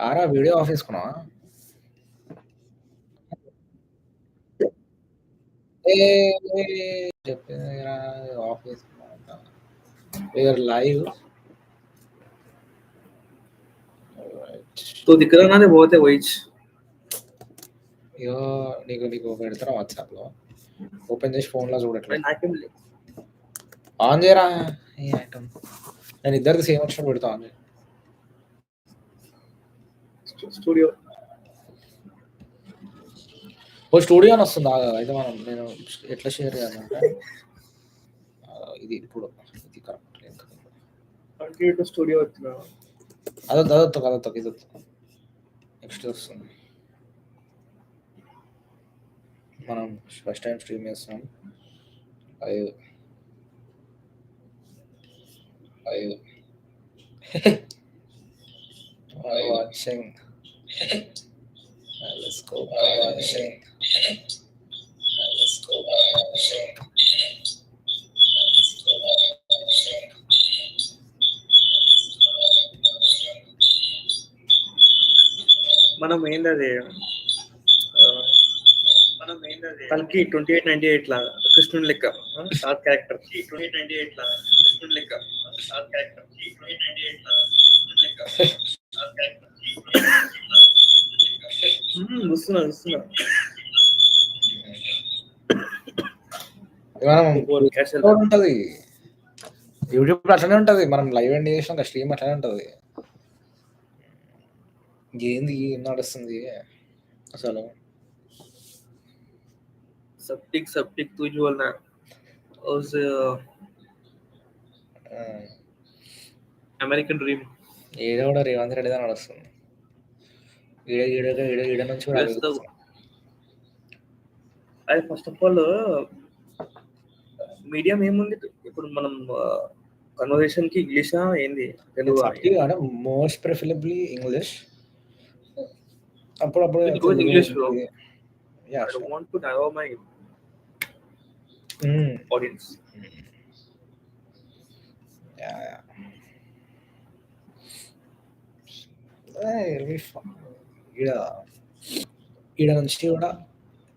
ఆరా video off చేసుకున్నావా? చెప్పేదిరా off చేసుకున్నా. We're live. तो दिख रहा ना बहुत है वही ఇగో నీకు పెడతారా వాట్సాప్లో ఓపెన్ చేసి ఫోన్లో చూడట్లేదు. ఆన్ చేయరా ఈ ఐటమ్. నేను ఇద్దరికి సేమ్ వచ్చినప్పుడు పెడతా. ఆన్ చేయి. స్టూడియో ఓ స్టూడియో అని వస్తుంది. అయితే నేను ఎట్లా షేర్ చేయాలంటే ఇది ఇప్పుడు ఇది కరెక్ట్ లింక్ స్టూడియో అదొద్దు ఇది నెక్స్ట్ వస్తుంది. మనం ఫస్ట్ టైం స్ట్రీమ్ చేస్తున్నాం. Live watching. Let's go watching. మనం ఏంటది కల్కి 2898 లాగా కృష్ణుని లెక్క షార్ట్ క్యారెక్టర్ 2898 లాగా కృష్ణుని లెక్క షార్ట్ క్యారెక్టర్ 2898 లాగా కృష్ణుని లెక్క షార్ట్ క్యారెక్టర్ చూస్తున్నా ఉంటది యూట్యూబ్ అట్లనే ఉంటది. మనం లైవ్ ఎండ్ చేసిన స్ట్రీమ్ అట్లనే ఉంటది. ఏంది నడుస్తుంది అసలు? सबटिक तू जो बोलना उस అమెరికన్ డ్రీమ్ ఏదో కూడా రేవంత్ రెడ్డి దాని నడుస్తుంది. ఈడ నుంచి కూడా అది ఫస్ట్ ఆఫ్ ఆల్ మీడియం ఏముంది ఇప్పుడు మనం కన్వర్సేషన్ కి ఇంగ్లీషా ఏంది తెలుగు అంటే మోస్ట్ ప్రిఫరబుల్లీ ఇంగ్లీష్. అప్పుడప్పుడు English bro. I don't want to narrow my audience. ఈడ నుంచి కూడా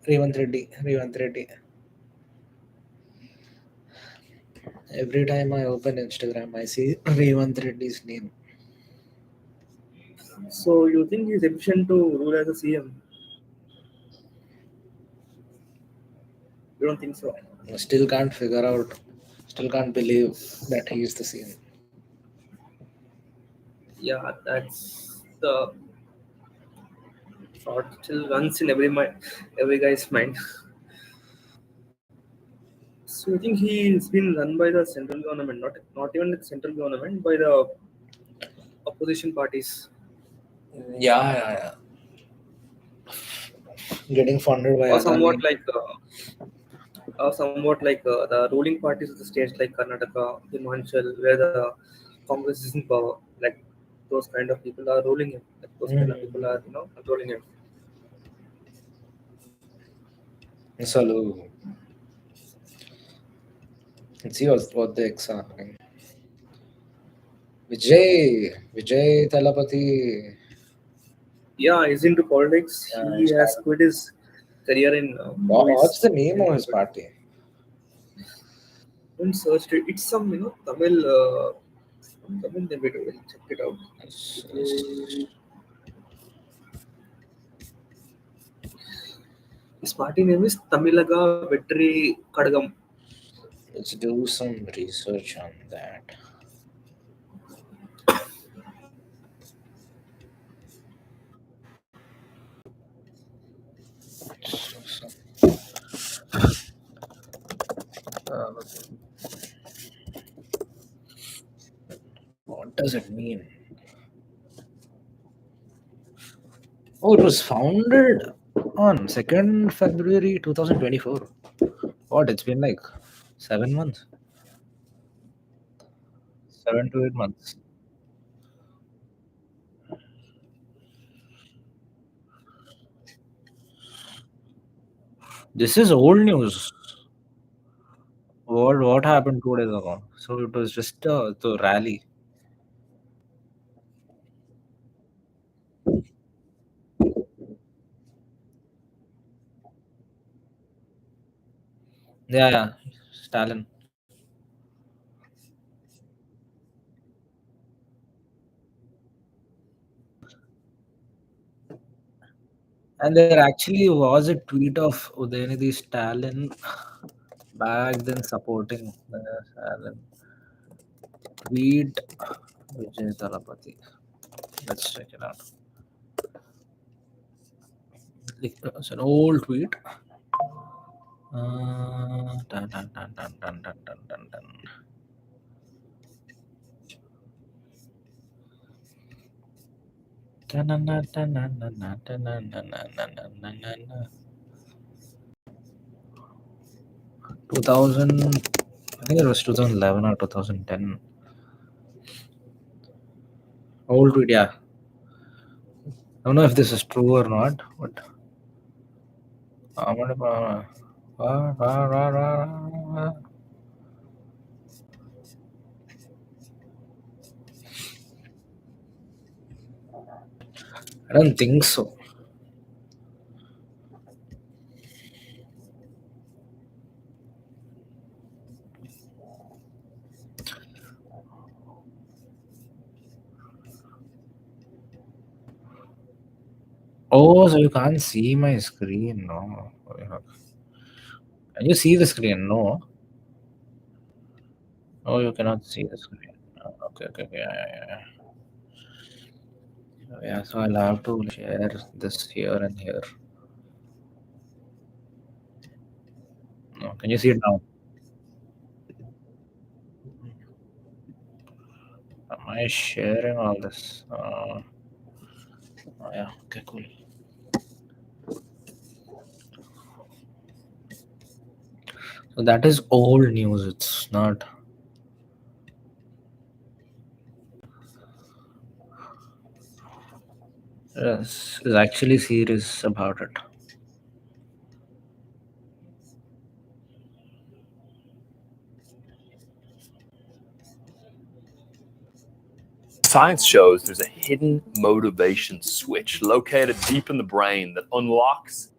Revanth Reddy. Every time I open Instagram, I see Revanth Reddy's name. So you think he's efficient to rule as a CM? You don't think so? Still can't figure out. Still can't believe that he is the CM. Yeah, that's the thought still runs in every guy's mind. So you think he's been run by the central government, not even the central government, by the opposition parties? Yeah. Getting funded by or somewhat like the ruling parties of the states like Karnataka, Himachal, where the Congress is in power. Like those kind of people are ruling him. Like those kind of people are controlling him. Asalu. Let's see what the X are happening. Vijay Thalapathy. Yeah, he's into politics. He has quit his career in what's the name of his party? Don't search it. It's some Tamil we'll check it out. His party name is Tamilaga Vetri Kadagam. Let's do some research on that. What does it mean? Oh, it was founded on 2nd February 2024. What? It's been like 7 months. 7 to 8 months. This is old news. What happened 2 days ago? So it was just the rally. Yeah, Stalin. And there actually was a tweet of Udayanidhi Stalin back then supporting Stalin. Tweet Vijay Talapati. Let's check it out. It's an old tweet. Dun, dun, dun, dun, dun, dun, dun, dun, dun. Dun, dun, dun, dun, dun, dun, dun, dun, dun, dun, dun, dun, dun, dun. 2000, I think it was 2011 or 2010. Old tweet, yeah. I don't know if this is true or not, but I don't think so. Oh, so you can't see my screen, no? Can you see the screen? No. Oh, you cannot see the screen. Okay, okay, okay. Yeah. Yeah, so I'll have to share this here and here. No, can you see it now? Am I sharing all this? Yeah, okay, cool. So that is old news. It's not. Yes, is actually serious about it. Science shows there's a hidden motivation switch located deep in the brain that unlocks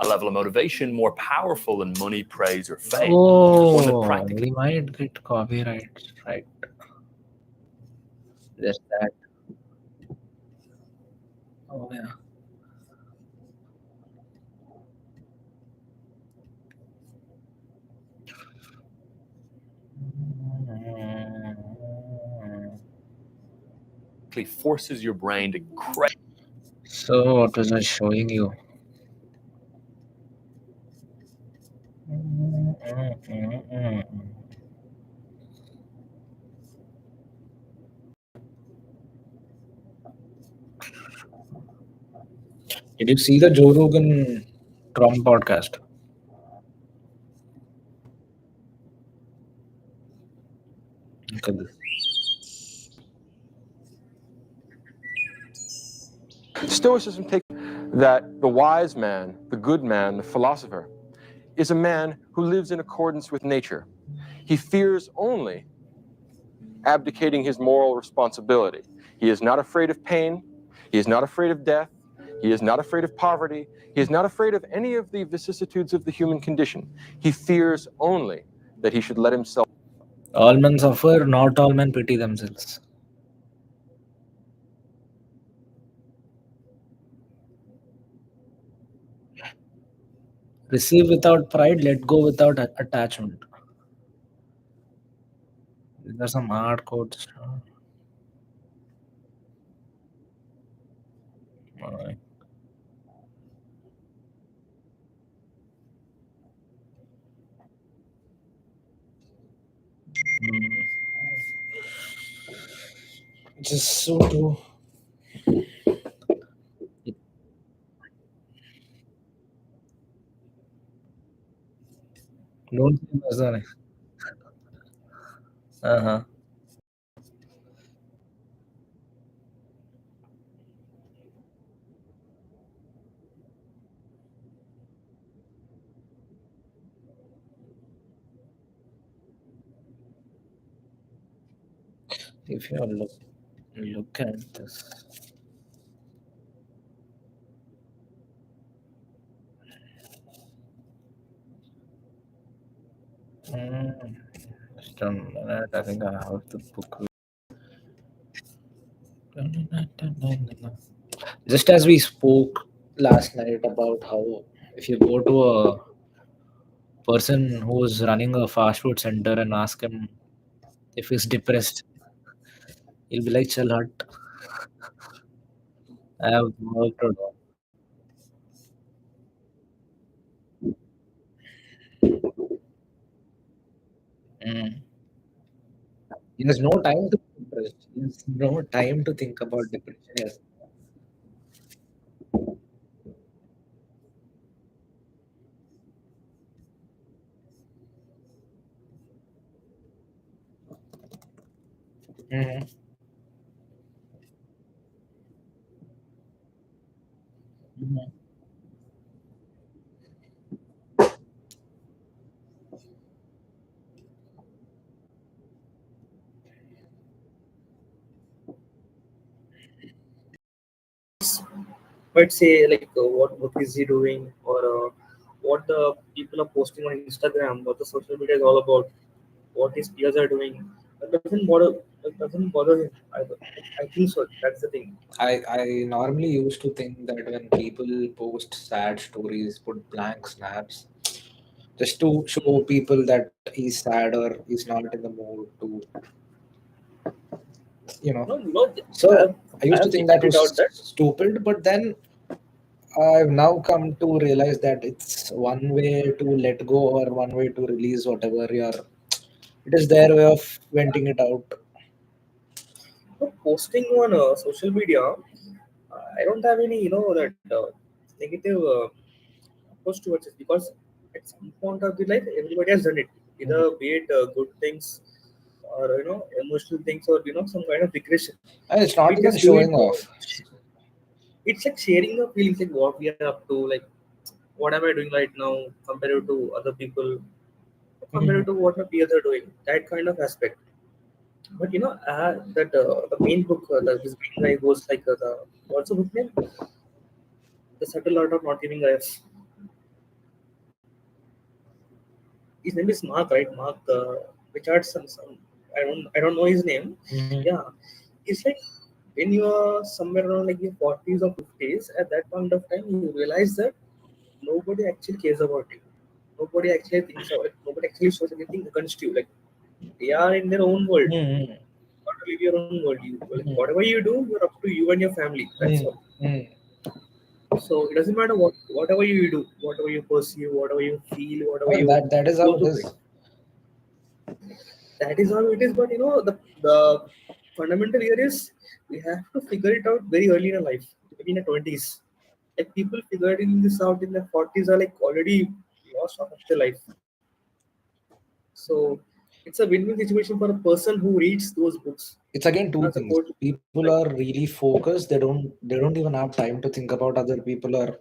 a level of motivation more powerful than money, praise, or fame. One that Oh, practically we might get copyright right. Just that. Oh yeah. forces your brain to crave. So what was I showing you? Did you see the Joe Rogan Trump podcast? Look at this. Stoicism takes that the wise man, the good man, the philosopher, is a man who lives in accordance with nature. He fears only abdicating his moral responsibility. He is not afraid of pain. He is not afraid of death. He is not afraid of poverty. He is not afraid of any of the vicissitudes of the human condition. He fears only that he should let himself. All men suffer, not all men pity themselves. Receive without pride, let go without attachment. These are some hard quotes. Alright. Just so true. Don't say Mazda. Uh-huh. If you look at this. Just a minute, I think I have the book. Just as we spoke last night about how if you go to a person who's running a fast food center and ask him if he's depressed, he'll be like, "Chill, hut. I have work to do." Mm. He has no time to be depressed. He has no time to think about depression. Yes. Mhm. Mhm. Might say like what work is he doing, or what the people are posting on Instagram, what the social media is all about, what his peers are doing. It doesn't bother him either. I think so. That's the thing. I normally used to think that when people post sad stories, put blank snaps, just to show people that he's sad or he's not in the mood to, you know. No, no. I So have, I I used to have think that figured it out was that stupid, but then I've now come to realize that it's one way to let go or one way to release whatever you're. It is their way of venting it out. posting on social media, I don't have any, that negative approach towards it, because at some point of the life, everybody has done it. Mhm. Either be it good things, or emotional things, or some kind of regression. And it's not We even just do it showing to. off. It's like sharing the feelings, like what we are up to, like what am I doing right now compared to other people, Mhm. compared to what my peers are doing. That kind of aspect. But that the main book, this green guy goes like the what's the book name? The Subtle Art of Not Giving a F. His name is Mark, right? Mark Richardson. I don't know his name. Mhm. Yeah, it's like when you are somewhere around like your 40s or 50s, at that point of time, you realize that nobody actually cares about you. Nobody actually thinks about it. Nobody actually shows anything against you. Like they are in their own world. Mhm. Got to live your own world. You like Mhm. whatever you do, you're up to you and your family. That's Mhm. all. Mhm. So it doesn't matter whatever you do, whatever you pursue, whatever you feel, whatever Well, you that is how go it through it. is. That is how it is. But the fundamental here is we have to figure it out very early in our life, maybe in the 20s. Like people figuring this out in their 40s are like already lost half of their life. So it's a win-win situation for a person who reads those books It's again two as things. opposed to People like. are really focused. They don't even have time to think about other people or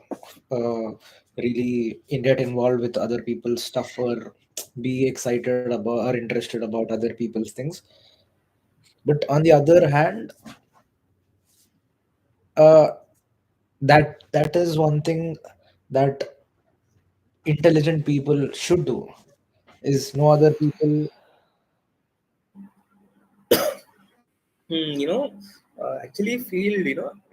really get involved with other people's stuff or be excited about or interested about other people's things. But on the other hand, uh, that is one thing that intelligent people should do. Is no other people.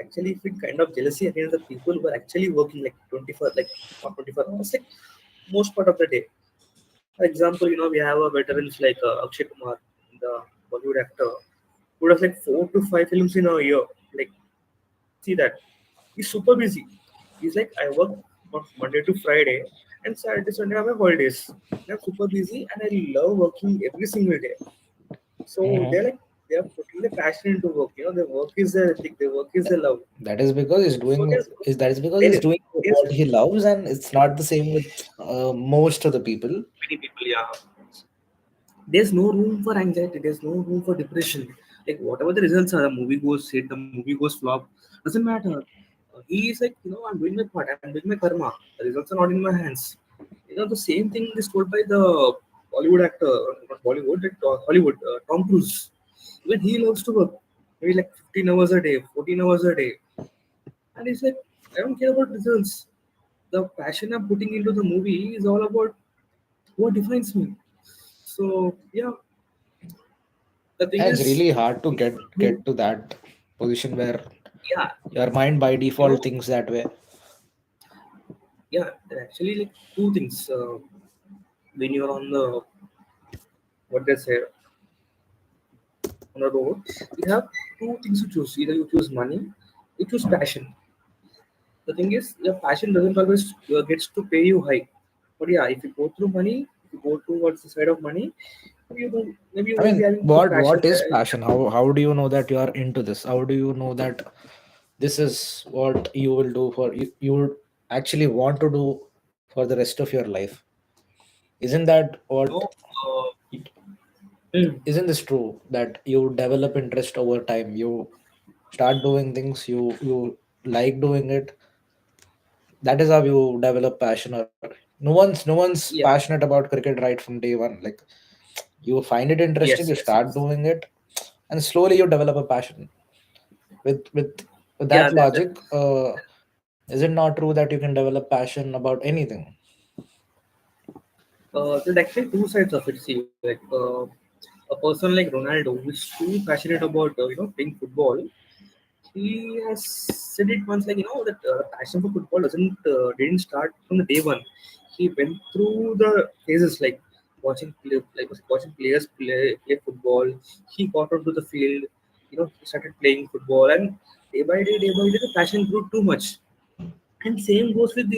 Actually feel kind of jealousy against the people who are actually working like 24, like not 24 hours, like most part of the day. For example, we have a veterans like Akshay Kumar, the Bollywood actor, who does like 4 to 5 films in a year. Like, see that he's super busy. He's like, I work from Monday to Friday, and Saturday Sunday I have holidays. And I'm super busy, and I love working every single day. So Mhm. they're putting the passion into work. Their work is their ethic. Their work is their love. That is because he's So doing is because he's doing there's what he loves, and it's not the same with most of the people. many people. Yeah, there's no room for anxiety. There's no room for depression. Like whatever the results are, the movie goes hit, the movie goes flop. Doesn't matter. He is like, I'm doing my part. I'm doing my karma. The results are not in my hands. The same thing is told by the Bollywood actor, not Bollywood, Hollywood, Tom Cruise. Even he loves to work, maybe like 15 hours a day, 14 hours a day. And he's like, I don't care about results. The passion I'm putting into the movie is all about what defines me. So yeah, the thing Yeah, it's is, really hard to you, get to that position where yeah, your mind by you know, default thinks that way. yeah, there are actually like two things when you're on the what they say on the road. You have two things to choose. Either you choose money, you choose passion. The thing is, your passion doesn't always gets to pay you high. But yeah, if you go through money, if you go towards the side of money, maybe you I won't mean, be having good passion what is there. passion? How do you know that you are into this? How do you know that this is what you will do for you? You would actually want to do for the rest of your life. Isn't that what? No, mm, Isn't this true that you develop interest over time? You start doing things you like doing it. That is how you develop passion. Or no one's yeah, passionate about cricket right from day one. Like, you find it interesting, yes, you yes, start yes. doing it, and slowly you develop a passion with Yeah, that logic. Is it not true that you can develop passion about anything? there's actually two sides of it. See, like a person like Ronaldo, who is too passionate about playing football, he has said it once, like that passion for football doesn't didn't start from the day one. He went through the phases, like watching players play football. He got onto the field, he started playing football, and day by day, the passion grew too much. And same goes with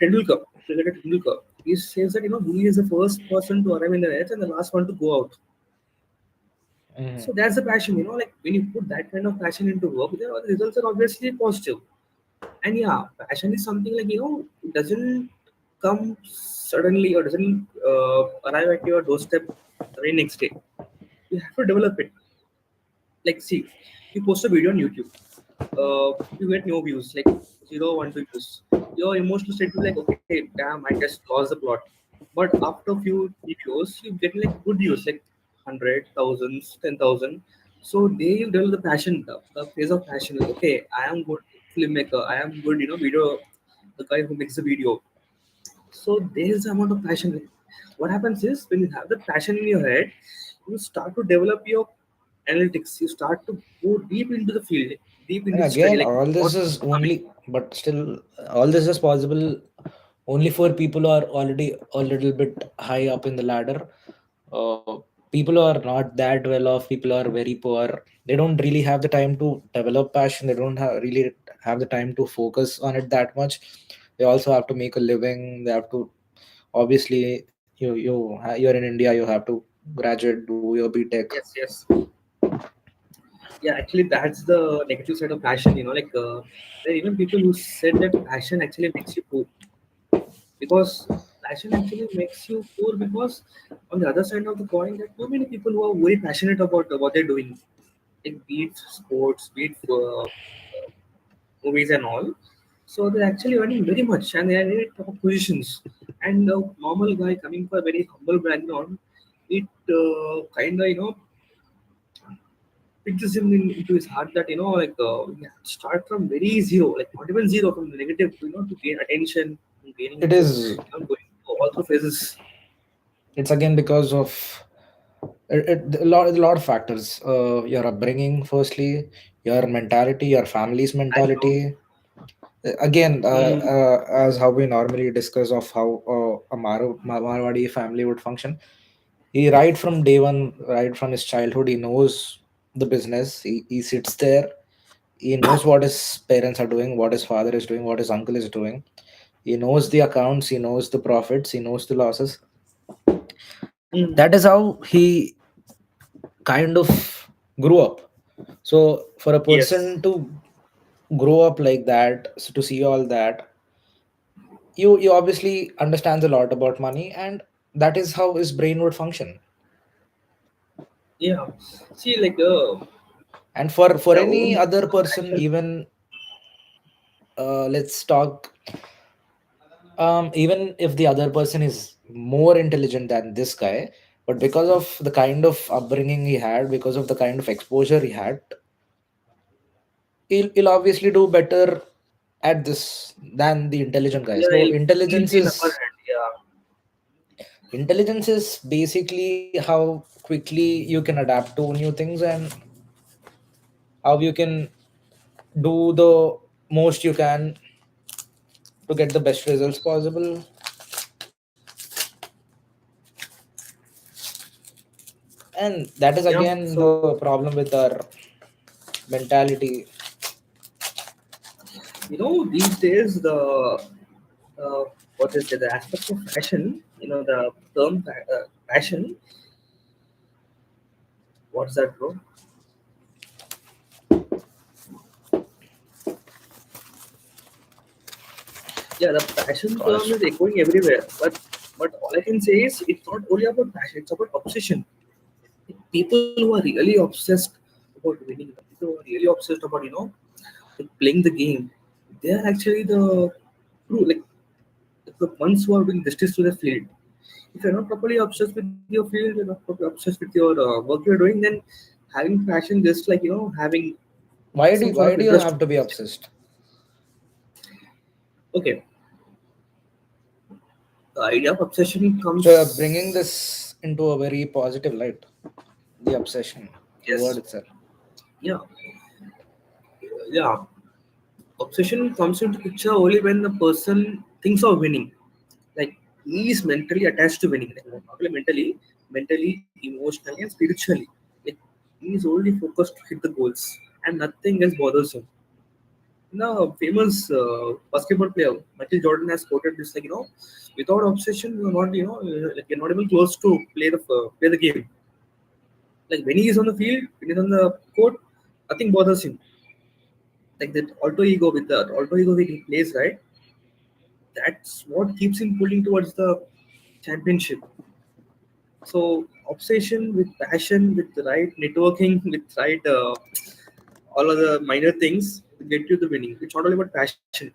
Tendulkar, cricketer Tendulkar. He says that he is the first person to arrive in the net and the last one to go out. Mhm. So that's the passion, like when you put that kind of passion into work, the results are obviously positive. And yeah, passion is something like, it doesn't come suddenly or doesn't arrive at your doorstep the very next day. You have to develop it. Like, see, you post a video on YouTube, you get no views, like zero, 1, 2 views. Your emotional state will be like, okay, damn, I just lost the plot. But after a few videos, you get like good views, like hundred, thousands, 10,000. So they you develop the passion, the phase of passion. Like, okay, I am good filmmaker. I am good, video, the guy who makes the video. So there is the amount of passion. Like, what happens is when you have the passion in your head, you start to develop your analytics. You start to go deep into the field, deep And into the study. again, Like all what this is only, but still, all this is possible only for people who are already a little bit high up in the ladder. Uh, People who are not that well off, people who are very poor, they don't really have the time to develop passion. They don't really have the time to focus on it that much. They also have to make a living. They have to, obviously, you're in India. You have to graduate, do your BTech. yes, yes, yeah. Actually, that's the negative side of passion. Like there are even people who said that passion actually makes you poor, because passion actually makes you poor because on the other side of the coin, there are too many people who are very passionate about what they're doing, like be it sports, be it movies and all. So they're actually earning very much and they are in top positions. And the normal guy coming from a very humble background, it kind of fixes him into his heart that you have to start from very zero, like not even zero, from the negative, to gain attention, gaining It is. going through all through phases. It's again because of a lot of factors. Your upbringing, firstly, your mentality, your family's Background. mentality. Again, Mm, as how we normally discuss of how a Marwadi family would function. He right from day one, right from his childhood, he knows the business. He sits there. He knows what his parents are doing, what his father is doing, what his uncle is doing. He knows the accounts. He knows the profits. He knows the losses. mm, That is how he kind of grew up. So for a yes. person to grow up like that, so to see all that, you obviously understands a lot about money, and that is how his brain would function. Yeah. See, like And for the any own other person, passion. even let's talk, even if the other person is more intelligent than this guy, but because of the kind of upbringing he had, because of the kind of exposure he had, he'll obviously do better at this than the intelligent guy. Yeah, So he'll intelligence be in upper is hand. Yeah. Intelligence is basically how quickly you can adapt to new things and how you can do the most you can to get the best results possible. And that is Yeah. again So the problem with our mentality. these days uh, what is it, the aspect of fashion, the term fashion, what's that, bro? Yeah, the fashion term Gosh. is echoing everywhere, but all I can say is it's not only about fashion, it's about obsession. People who are really obsessed about winning, people who are really obsessed about like playing the game, they are actually the true, like the ones who are doing justice to the field. If you're not properly obsessed with your field, you're not properly obsessed with your work you're doing, then having passion, just like having some sort Why of do you interest. have to be obsessed? Okay, the idea of obsession So you're bringing comes. this into a very positive light. The obsession, the word Yes. itself. Yeah. Yeah. Obsession comes into picture only when the person thinks of winning. Like he is mentally attached to winning. Like not only mentally, emotionally, and spiritually. Like he is only focused to hit the goals, and nothing else bothers him. No, famous basketball player Michael Jordan has quoted this, like without obsession, you're not like you're not even close to play the game. Like when he is on the field, when he's on the court, nothing bothers him. Like that alter ego when he plays, right? That's what keeps him pulling towards the championship. So obsession with passion, with the right networking, with right all other minor things to get you the winning. It's not only about passion.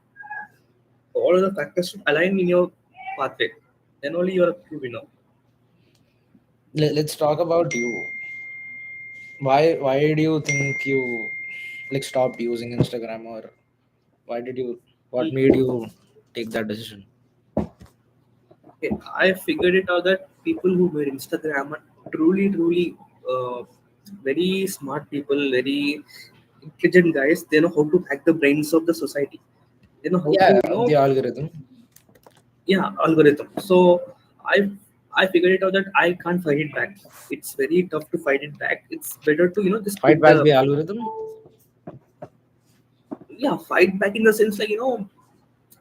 All of the factors should align in your pathway. Then only you're a true winner. Let's talk about you. Why do you think you like stopped using Instagram, or why did you what made you take that decision? Okay, I figured it out that people who made Instagram are truly uh, very smart people, very intelligent guys. They know how to hack the brains of the society. They know how to, Yeah, the algorithm. yeah, algorithm. So I I figured it out that I can't fight it back. It's very tough to fight it back. It's better to just Fight quit back the, the algorithm. yeah, fight back in the sense, like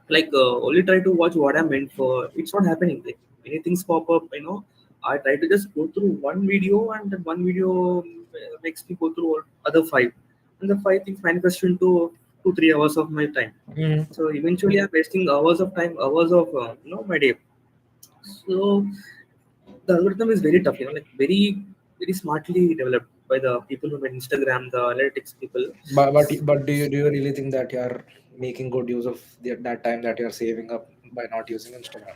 like only try to watch what I'm meant for. It's not happening. Like many things pop up, I try to just go through one video, and that one video makes me go through all other five, and the five things manifest into 2 3 hours of my time. Mm. So eventually, I'm wasting hours of time, hours of my day. So the algorithm is very tough, like very smartly developed by the people who made Instagram, the analytics people. But do you really think that you're making good use of that time that you're saving up by not using Instagram?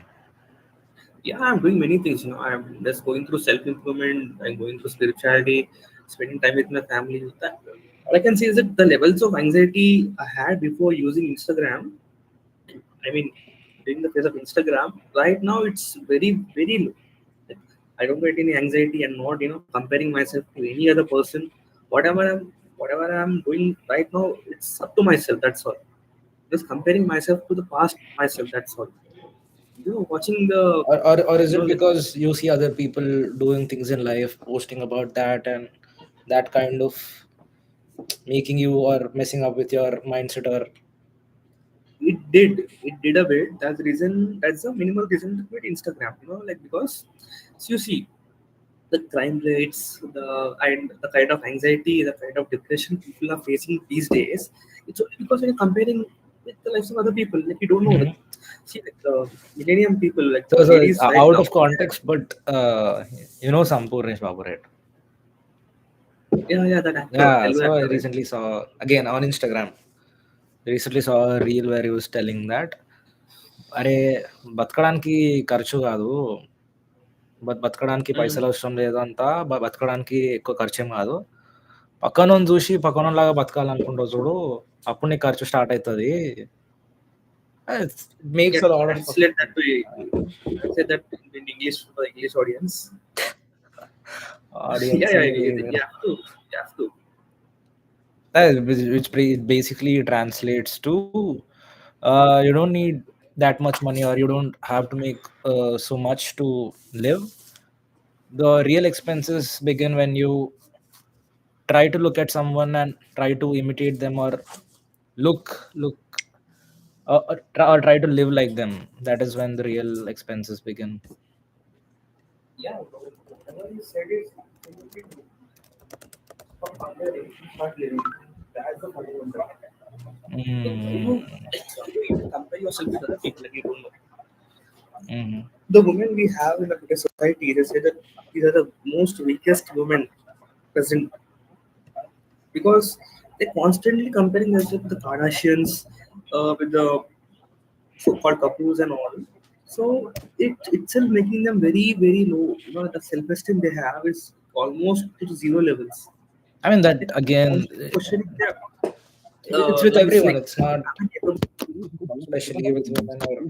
Yeah, I'm doing many things. I'm just going through self improvement. I'm going through spirituality, spending time with my family. All I can say is that the levels of anxiety I had before using Instagram, I mean, during the phase of Instagram, right now it's very low. Like, I don't get any anxiety and not comparing myself to any other person. Whatever I'm doing right now, it's up to myself. That's all. Just comparing myself to the past myself. That's all. Watching the Or is it like because you see other people doing things in life, posting about that, and that kind of making you or messing up with your mindset? Or it did a bit. That's the reason. That's the minimal reason to quit Instagram. Like because so you see the crime rates, the kind of anxiety, the kind of depression people are facing these days. It's only because you're comparing with the lives of other people. Like you don't know. Like Mhm. see, like the millennium people, like So, the so ladies right out now. of context, but Sampurnesh Babu, right? Yeah, that actor, Yeah, Telugu so I actor, right? recently saw again on Instagram. Recently saw a reel where he was telling that అరే బతకడానికి ఖర్చు కాదు, బతకడానికి Mm. పైసలు అవసరం లేదు అంతా, బతకడానికి ఎక్కువ ఖర్చేం కాదు. పక్కనోని చూసి పక్కనోనిలాగా బతకాలనుకుంటావు చూడు, అప్పుడు నీకు ఖర్చు స్టార్ట్ అవుతుంది. It makes a Yeah, lot of fucking translate that translate that in English for the English audience. audience. Yeah, you have to, you have to. Which basically translates to you don't need that much money, or you don't have to make so much to live. The real expenses begin when you try to look at someone and try to imitate them, or look or try to live like them. That is when the real expenses begin. Yeah, whatever you said is absolutely true. Stop comparing, start living. That's the fundamental. Like Mm. you even compare yourself with other people, like you don't know. Mm. The women we have in the British society, they say that these are the most weakest women present because they're constantly comparing themselves with the Kardashians, with the so-called couples and all. So it itself making them very very low. You know the self-esteem they have is almost to zero levels. I mean that Like again, constantly questioning their it's with lives. everyone. Like It's not am I capable? especially with women or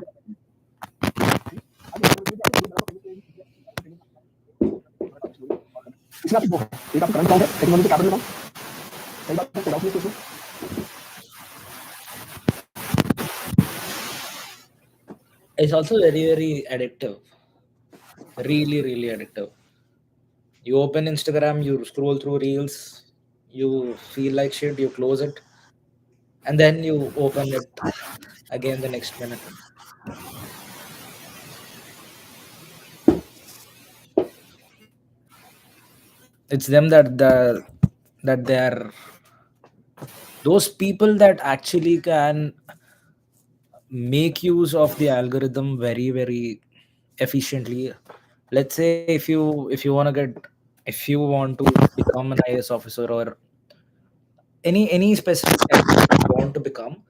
it's also very addictive. Really addictive. You open Instagram, you scroll through reels, you feel like shit, you close it, and then you open it again the next minute. It's them that they are those people that actually can make use of the algorithm very efficiently. Let's say if you want to get if you want to become an IS officer, or any specific type of you want to become,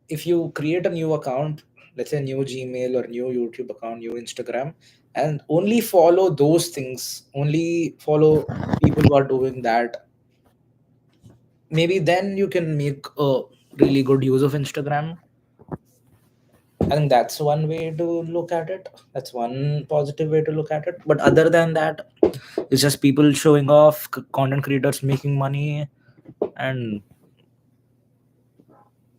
if you create a new account, let's say new Gmail or new YouTube account, new Instagram, and only follow those things, only follow people who are doing that, maybe then you can make a really good use of Instagram. I think that's one way to look at it. That's one positive way to look at it. But other than that, it's just people showing off, content creators making money, and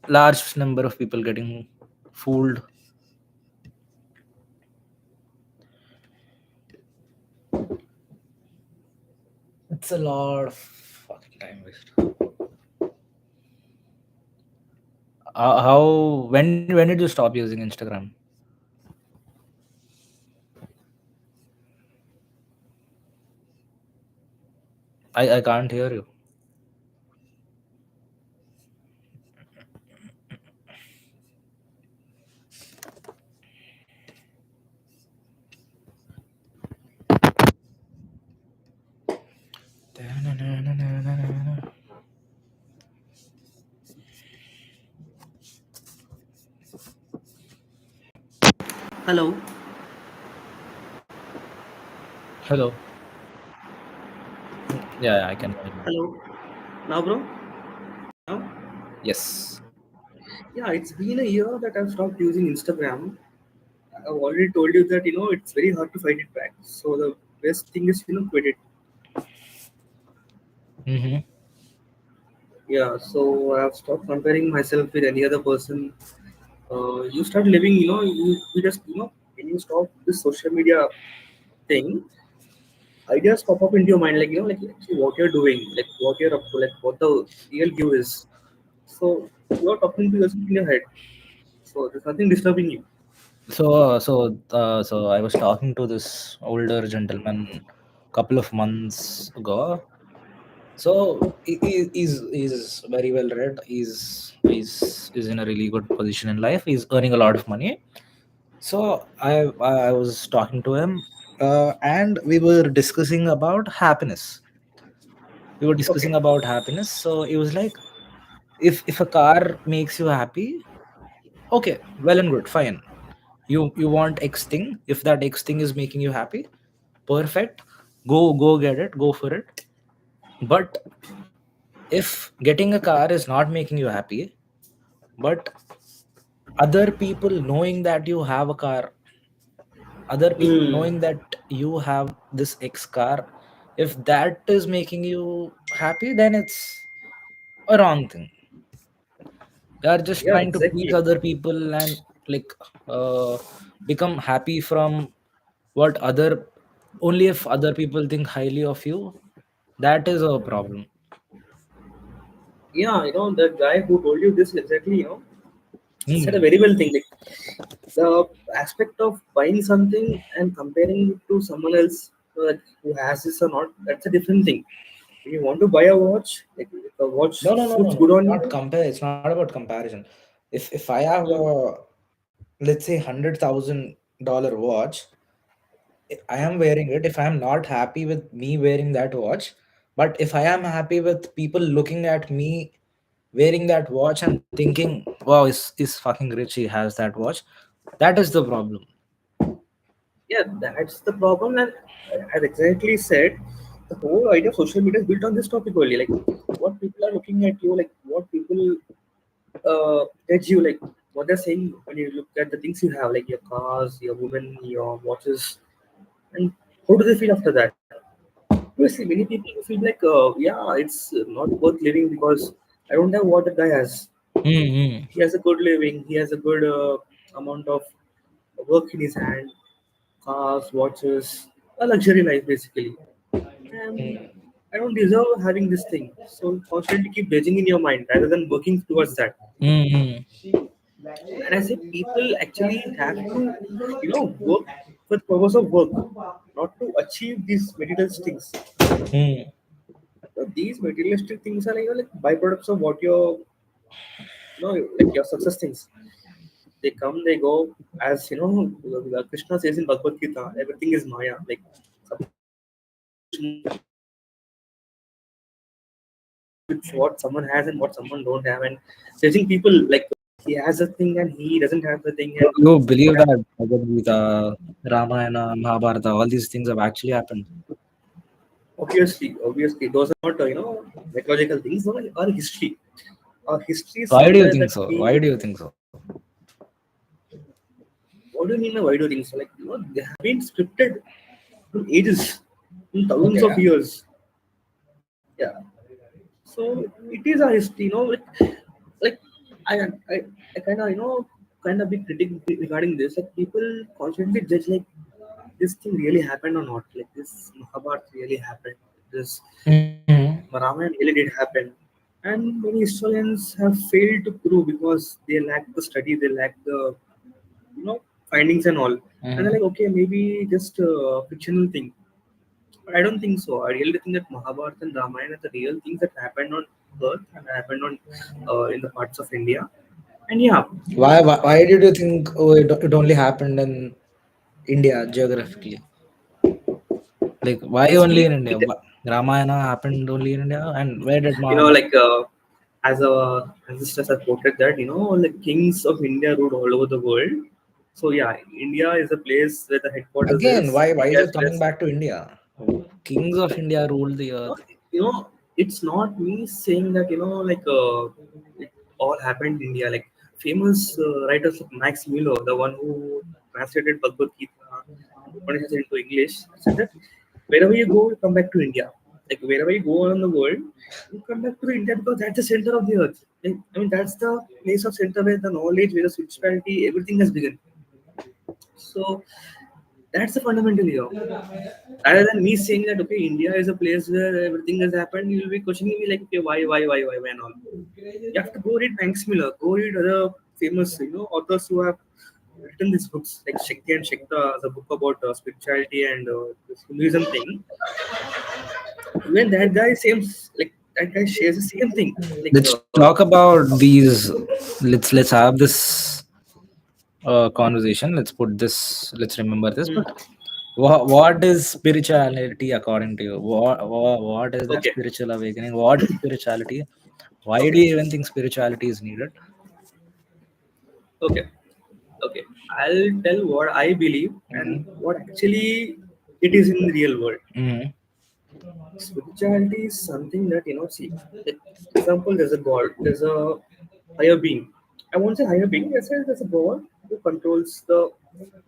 large number of people getting fooled. It's a lot of fucking time waste. How when did you stop using Instagram? I can't hear you. Hello, Hello. Yeah, I can hear you. hello. Now, bro. Now, Yes. yeah, it's been a year that I've stopped using Instagram. I've already told you that it's very hard to find it back. So the best thing is quit it. Mm-hmm. Yeah. So I've stopped comparing myself with any other person. You start living. You just when you stop this social media thing, ideas pop up into your mind like actually what you're doing, like what you're up to, like what the real view is. So you're talking to yourself in your head. So there's nothing disturbing you. So I was talking to this older gentleman couple of months ago. So he's very well read. He's in a really good position in life. He's earning a lot of money. So I was talking to him, and we were discussing about happiness. We were discussing Okay. about happiness. So he was like, if a car makes you happy, okay, well and good, fine. You want X thing. If that X thing is making you happy, perfect. Go get it. Go for it. But if getting a car is not making you happy, but other people knowing that you have a car, other people Hmm. knowing that you have this X car, if that is making you happy, then it's a wrong thing. You are just Yeah, trying to please exactly. other people and like uh, become happy from what other, only if other people think highly of you. That is a problem. Yeah, the guy who told you this exactly, said a Hmm. very well thing. Like the aspect of buying something and comparing it to someone else, like, who has this or not, that's a different thing. When you want to buy a watch, like if a watch No, no, no, no, suits no. good on Not you. compare. It's not about comparison. If I have Hmm. let's say $100,000 watch, I am wearing it. If I am not happy with me wearing that watch, but if I am happy with people looking at me wearing that watch and thinking, "Wow, is fucking rich. He has that watch." That is the problem. Yeah, that's the problem. And as exactly said, the whole idea of social media is built on this topic only. Like what people are looking at you, like what people judge you, like what they're saying when you look at the things you have, like your cars, your women, your watches, and how do they feel after that? Obviously, many people feel like, yeah, it's not worth living because I don't have what the guy has. Mm-hmm. He has a good living, he has a good amount of work in his hand, cars, watches, a luxury life basically. And I don't deserve having this thing. So constantly keep judging in your mind rather than working towards that. Mm-hmm. And I say people actually have to, work for the purpose of work, not to achieve these material things. Mm-hmm. So these materialistic things are like byproducts of what your, like your success things. They come, they go. As Krishna says in Bhagavad Gita, everything is Maya. Like suppose more people are comparing with what someone has and what someone don't have, and judging people like he has a thing and he doesn't have the thing, and You believe what that Bhagavad Gita, Ramayana, Mahabharata, all these things have actually happened? obviously those are not mythological things. Those are history. Our history is Why do you somewhere think that so? Why we. do you think so? What do you mean by why do things? So, like they have been scripted from ages, in thousands of Okay. years. Yeah. So it is a history. Like I I, I kind of kind of be critic regarding this. Like people constantly judge like this thing really happened or not. Like this Mahabharata really happened. This Mm-hmm. Ramayana really did happen. And many historians have failed to prove because they lack the study, they lack the findings and all. And they're Mm-hmm. like, okay, maybe just a fictional thing. But I don't think so. I really think that Mahabharata and Ramayana are the real things that happened on Earth and happened on in the parts of India. And yeah, Why did you think it only happened in India geographically? Like why only in see India? it. Ramayana happened only in India, and where did You know, Mahabharata? like as our ancestors have quoted that the kings of India ruled all over the world. So yeah, India is a place where the headquarters Again, is. why is India is it coming place. back to India? Kings of India ruled the No, earth. it's not me saying that like it all happened in India. Like famous writers like Max Muller, the one who translated Bhagavad Gita and Upanishads into English, said that wherever you go, you come back to India. Like wherever you go around the world, you come back to India because that's the center of the earth. Like, I mean, that's the place of center where the knowledge, where the spirituality, everything has begun. So that's the fundamental here. Rather than me saying that okay, India is a place where everything has happened, you'll be questioning me like, okay, why, and all. You have to go read Banks Miller, go read other famous, authors who have written these books like Shakti and Shakta, the book about spirituality and this Hinduism thing. Even that guy seems like that guy shares the same thing. Like, Let's talk about these. Let's have this conversation. Let's put this. Let's remember this. hmm, But what is spirituality according to you? What is that okay, spiritual awakening? What is spirituality? Why do okay, you even think spirituality is needed? okay, okay. I'll tell what I believe and Mm-hmm. what actually it is in the real world. Mm-hmm. Spirituality is something that see. Like, example, there's a god, there's a higher being. I won't say higher being. I said there's a God who controls the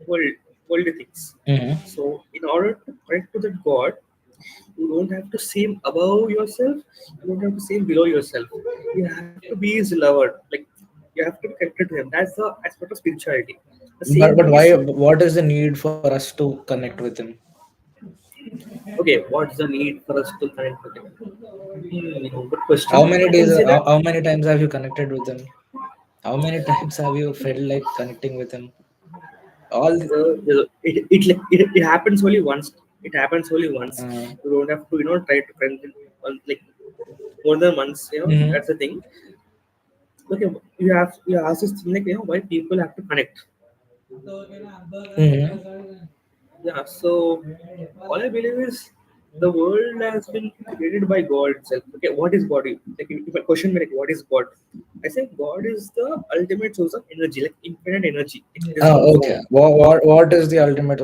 world, worldly things. Mm-hmm. So in order to connect to that God, you don't have to seem above yourself. You don't have to seem below yourself. You have to be his lover. Like you have to be connected to him. That's the aspect of spirituality. The same But thing why? is What is the need for us to connect with him? okay. What's the need for us to connect with him? Good How question. many I days? can say that How many times have you connected with him? How many times have you felt like connecting with him? All. it happens only once. It happens only once. Uh, You don't have to try to connect it like more than once. mm-hmm. That's the thing. Okay, you ask this thing like why people have to connect. Mm-hmm. Yeah, so all I believe is the world has been created by God itself. Okay, what is God? Like if a question me like what is God? I say God is the ultimate source of energy, like infinite energy. Like, there's no Oh, okay. form. What is the ultimate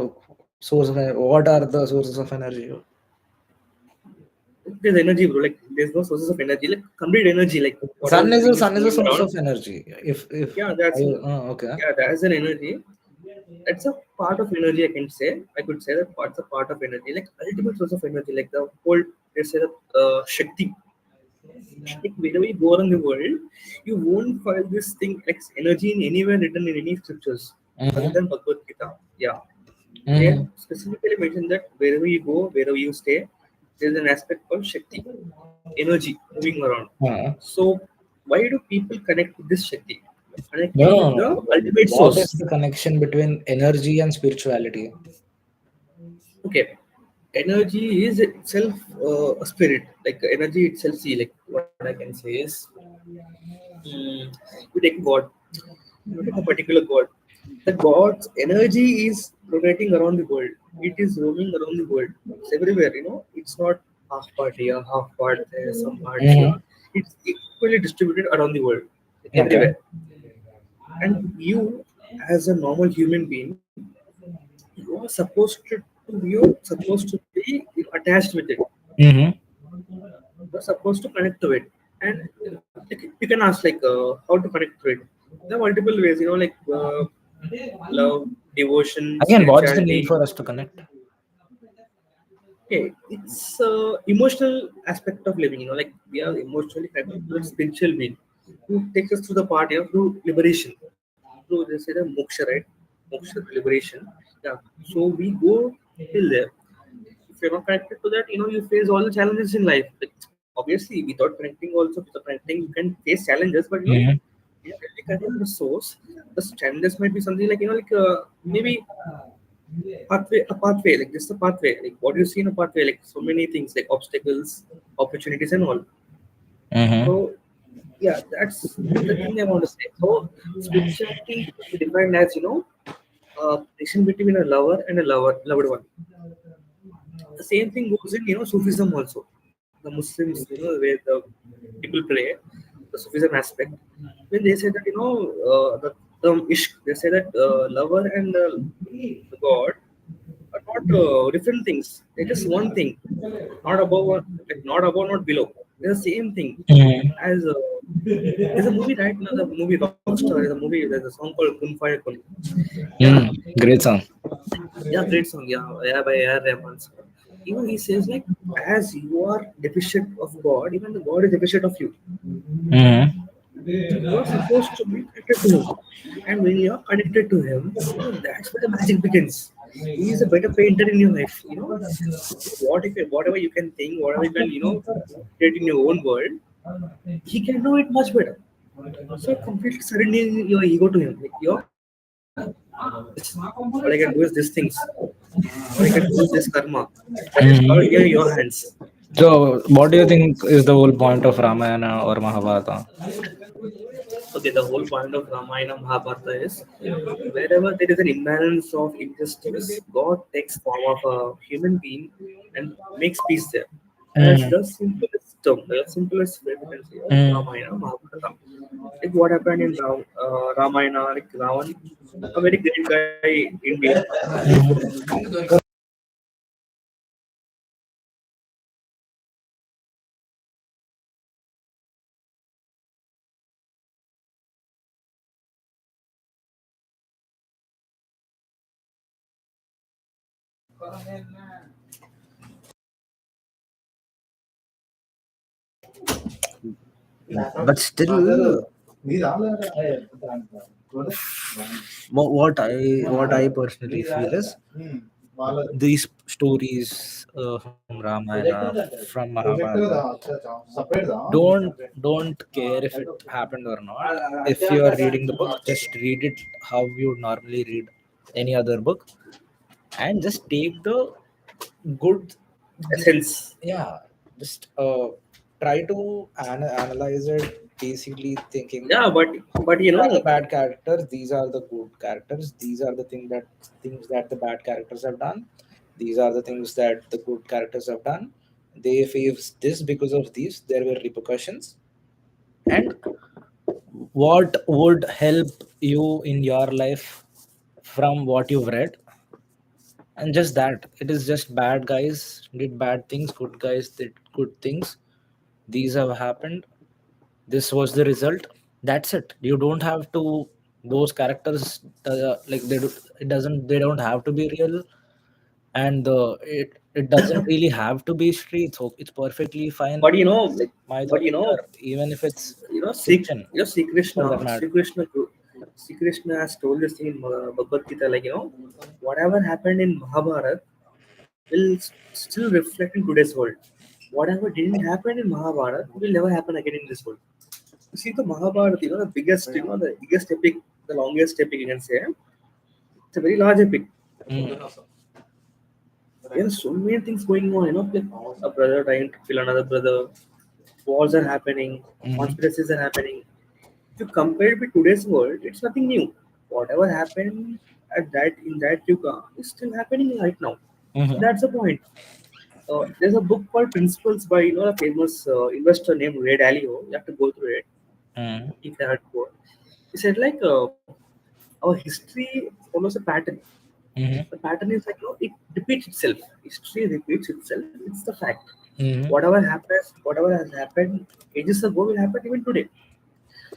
source of what are the sources of energy? There's energy, bro. Like there's no sources of energy, like complete energy, like whatever the thing is Sun is a moving source around. of energy. If Yeah, that's oh, okay. yeah, that's an energy. That's a part of energy. I could say that part's a part of energy, like ultimate source of energy, like the whole. They say that Shakti. Like wherever you go around the world, you won't find this thing like energy in anywhere written in any scriptures other Mm-hmm. than Bhagavad Gita. Yeah, they Mm-hmm. specifically mention that wherever you go, wherever you stay, there's an aspect called Shakti, energy moving around. So why do people connect with this Shakti? No, Connecting no, with the no. ultimate What is source. the connection between energy and spirituality? Okay, energy is itself a spirit. Like energy itself. See, like what I can say is, mm, you take God. You take a particular God. The God's energy is rotating around the world. It is roaming around the world. It's everywhere. It's not half part here, half part there, some parts here. Mm-hmm. It's equally distributed around the world, Okay. everywhere. And you, as a normal human being, you are supposed to be attached with it. Mm-hmm. You're supposed to connect to it. And you can ask like how to connect to it. There are multiple ways, like love, devotion, Again, what's the need spirituality. for us to connect? Okay, it's emotional aspect of living. Like we are emotionally connected to the spiritual being who takes us through the part, through liberation, through they say the moksha, right? Moksha, liberation. Yeah. So we go till there. If you're not connected to that, you face all the challenges in life. Like, obviously, without connecting, also without connecting, you can face challenges, but Mm-hmm. you're really connected to the source. The challenges might be something like maybe a pathway, like just a pathway, like what do you see in a pathway, like so many things like obstacles, opportunities, and all. Mm-hmm. So yeah, that's the thing I want to say. So spirituality can be defined as a relation between a lover and a loved one. The same thing goes in Sufism also. The Muslims, where the people pray, the Sufism aspect. When they say that the term ishq, they say that lover and the God are not different things. They're just one thing, not above, like not above, not below. They're the same thing. Mm-hmm. As there's a movie, right? The movie Rockstar. There's a movie. There's a song called Kun Fire Kun. Yeah, Great song. yeah, great song. Yeah, yeah, by A.R. Rahman. He says like, as you are deficient of God, even the God is deficient of you. Mm-hmm. You are supposed to be connected to Him, and when you are connected to Him, that's where the magic begins. He is a better painter in your life. Whatever you can think, whatever you can create in your own world, He can do it much better. So completely surrendering your ego to Him. Like all I can do is these things. All I can do is this karma. That is all here in your Mm-hmm. hands. So, what do you So think is the whole point of Ramayana or Mahabharata? okay, the whole point of Ramayana Mahabharata is wherever there is an imbalance of injustice, God takes form of a human being and makes peace there. That's Mm. the simplest term, the simplest way we can say of Mm. Ramayana Mahabharata. Like what happened in Ramayana, like Ravan, a very great guy indeed. But still, what I personally feel is these stories from Ramayana, from Mahabharata, don't care if it happened or not. If you are reading the book, just read it how you normally read any other book, and just take the good. Essence. Yeah, just try to analyze it, basically thinking Yeah, but these are the bad characters, these are the good characters, these are the things that the bad characters have done, these are the things that the good characters have done. They faced this because of these, there were repercussions, and what would help you in your life from what you've read. And just that, it is just bad guys did bad things, good guys did good things, these have happened, this was the result. That's it. You don't have to, those characters, like it doesn't, they don't have to be real, and it doesn't really have to be street, so it's perfectly fine. but you know like but Mythology, or even if it's fiction, Sri for Krishna, that matter. Sri Krishna has told this thing in Bhagavad Gita, like whatever happened in Mahabharata will still reflect in today's world. Whatever didn't happen in Mahabharata will never happen again in this world. You see the Mahabharata, the biggest, the biggest epic, the longest epic you can say. It's a very large epic. Mm. There are so many things going on, like a brother trying to kill another brother, wars are happening, Mhm. conspiracies are happening. If you compare it with today's world, it's nothing new. Whatever happened at that in that yuga is still happening right now. So Mhm. that's the point. There's a book called Principles by a famous investor named Ray Dalio. You have to go through it Mhm. if you had to go. He said like our history follows a pattern. The Mhm. pattern is like it repeats itself. History repeats itself. It's the fact. Mhm. Whatever has happened ages ago will happen even today.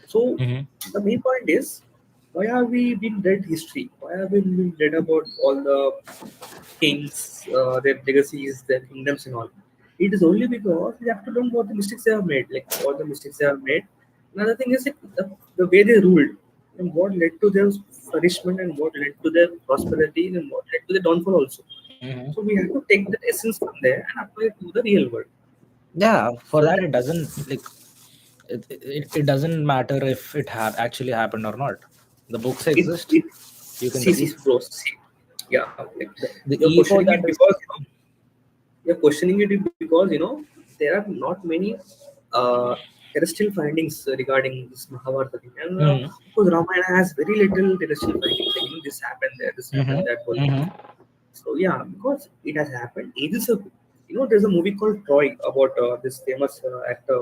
So Mhm. the main point is, why are we being read history? Why are we being read about all the kings, their legacies, their kingdoms and all? It is only because we have to learn what the mistakes they have made, like what the mistakes they have made. Another thing is like the way they ruled and what led to their punishment and what led to their prosperity and what led to their downfall also. Mhm. So we have to take that essence from there and apply it to the real world. Yeah, for So that that it doesn't like it doesn't matter if it actually happened or not. The books exist. it You can see, read bro, see. Yeah, like, the you're ego questioning that it is. because you're questioning it because there are not many terrestrial findings regarding this Mahabharata thing, and Mhm. because Ramayana has very little terrestrial findings, like this happened there, this happened Mhm. that whole thing. Mhm. So yeah, because it has happened ages ago. There's a movie called Troy about this famous actor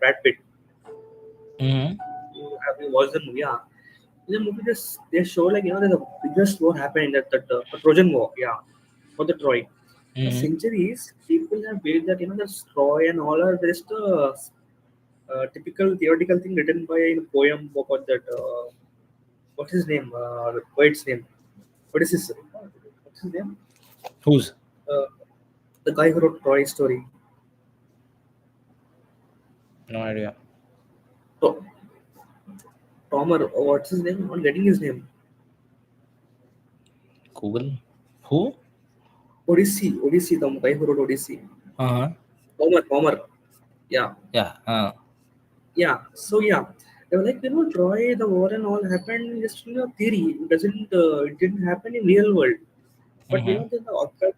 Brad Pitt. Mhm. Have you watched the movie? Yeah. In the movie, they show like there's a biggest war happening the Trojan War. Yeah, for the Troy. For Mhm. centuries, people have built that the Troy and all are just a typical theoretical thing written by a poem about that. What's his name? The poet's name. What is his? What's his name? Who's? Uh, the guy who wrote Troy story. No idea. To- Tomer. What's his name? I'm not getting his name. Google. Who? Odyssey. The guy who wrote Odyssey. Uh-huh. Homer. Yeah. Yeah. Yeah, so yeah, they were like, Troy, the war and all happened just theory. It didn't happen in real world. But Mhm. the author